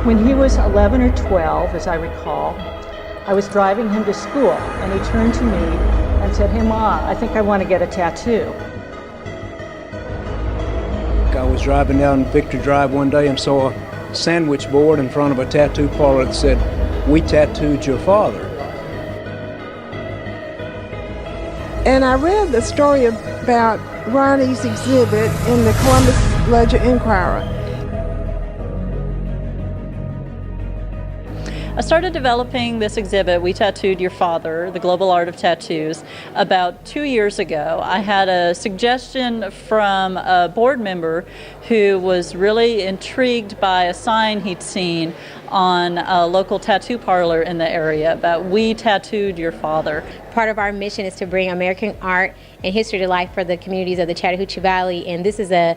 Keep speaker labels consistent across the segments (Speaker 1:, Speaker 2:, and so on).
Speaker 1: When he was 11 or 12, as I recall, I was driving him to school, and he turned to me and said, "Hey, Ma, I think I want to get a tattoo."
Speaker 2: I was driving down Victor Drive one day and saw a sandwich board in front of a tattoo parlor that said, "We tattooed your father."
Speaker 3: And I read the story about Ronnie's exhibit in the Columbus Ledger-Inquirer.
Speaker 4: I started developing this exhibit, We Tattooed Your Father, The Global Art of Tattoos, about 2 years ago. I had a suggestion from a board member who was really intrigued by a sign he'd seen on a local tattoo parlor in the area about We Tattooed Your Father.
Speaker 5: Part of our mission is to bring American art and history to life for the communities of the Chattahoochee Valley, and this is a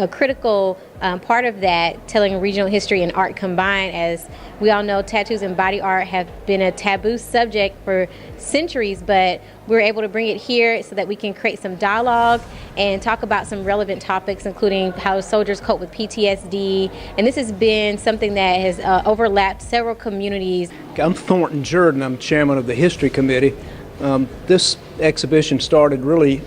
Speaker 5: critical part of that, telling regional history and art combined. As we all know, tattoos and body art have been a taboo subject for centuries, but we're able to bring it here so that we can create some dialogue and talk about some relevant topics, including how soldiers cope with PTSD, and this has been something that has overlapped several communities.
Speaker 2: I'm Thornton Jordan, I'm chairman of the History Committee. This exhibition started really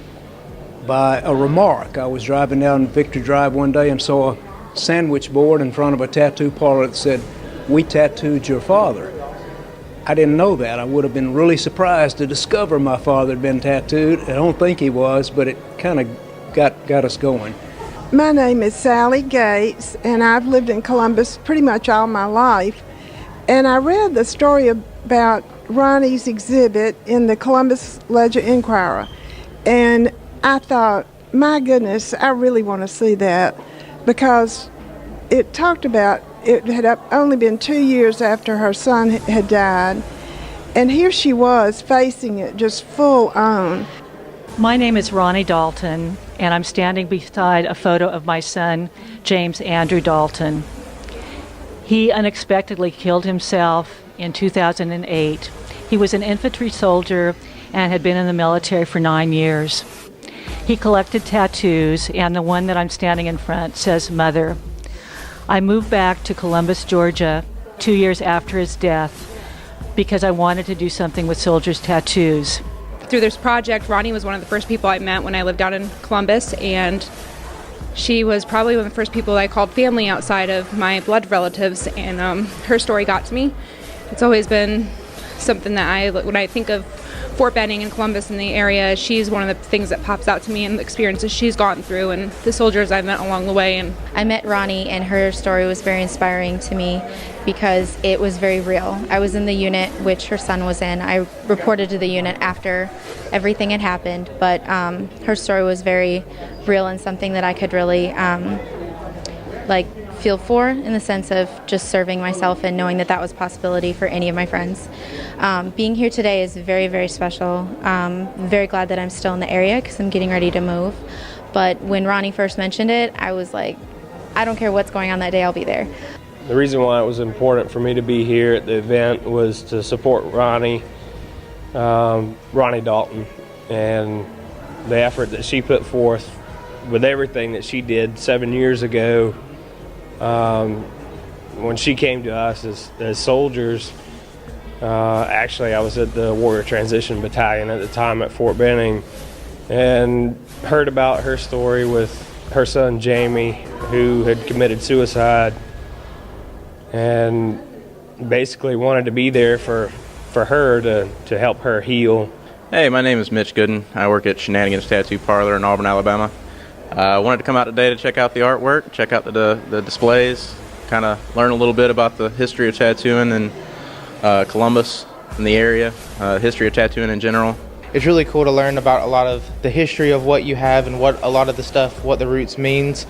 Speaker 2: by a remark. I was driving down Victor Drive one day and saw a sandwich board in front of a tattoo parlor that said, "We tattooed your father." I didn't know that. I would have been really surprised to discover my father had been tattooed. I don't think he was, but it kind of got us going.
Speaker 3: My name is Sally Gates, and I've lived in Columbus pretty much all my life. And I read the story about Ronnie's exhibit in the Columbus Ledger-Inquirer, and I thought, my goodness, I really want to see that, because it talked about it had only been 2 years after her son had died, and here she was facing it just full on.
Speaker 1: My name is Ronnie Dalton, and I'm standing beside a photo of my son, James Andrew Dalton. He unexpectedly killed himself in 2008. He was an infantry soldier and had been in the military for 9 years. He collected tattoos, and the one that I'm standing in front says Mother. I moved back to Columbus, Georgia 2 years after his death because I wanted to do something with soldiers' tattoos.
Speaker 6: Through this project, Ronnie was one of the first people I met when I lived out in Columbus, and she was probably one of the first people I called family outside of my blood relatives, and her story got to me. It's always been something that when I think of Fort Benning and Columbus in the area, she's one of the things that pops out to me, and the experiences she's gone through and the soldiers I've met along the way. And
Speaker 5: I met Ronnie, and her story was very inspiring to me because it was very real. I was in the unit which her son was in. I reported to the unit after everything had happened, but her story was very real and something that I could really feel for, in the sense of just serving myself and knowing that that was a possibility for any of my friends. Being here today is very, very special. I'm very glad that I'm still in the area because I'm getting ready to move. But when Ronnie first mentioned it, I was like, I don't care what's going on that day, I'll be there.
Speaker 7: The reason why it was important for me to be here at the event was to support Ronnie Dalton, and the effort that she put forth with everything that she did 7 years ago. When she came to us as soldiers, actually I was at the Warrior Transition Battalion at the time at Fort Benning, and heard about her story with her son Jamie, who had committed suicide, and basically wanted to be there for her to help her heal.
Speaker 8: Hey, my name is Mitch Gooden. I work at Shenanigans Tattoo Parlor in Auburn, Alabama. I wanted to come out today to check out the artwork, check out the displays, kind of learn a little bit about the history of tattooing in Columbus and the area, history of tattooing in general.
Speaker 9: It's really cool to learn about a lot of the history of what you have and what a lot of the stuff, what the roots means.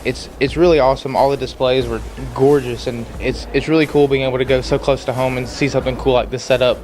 Speaker 9: It's really awesome. All the displays were gorgeous, and it's really cool being able to go so close to home and see something cool like this set up.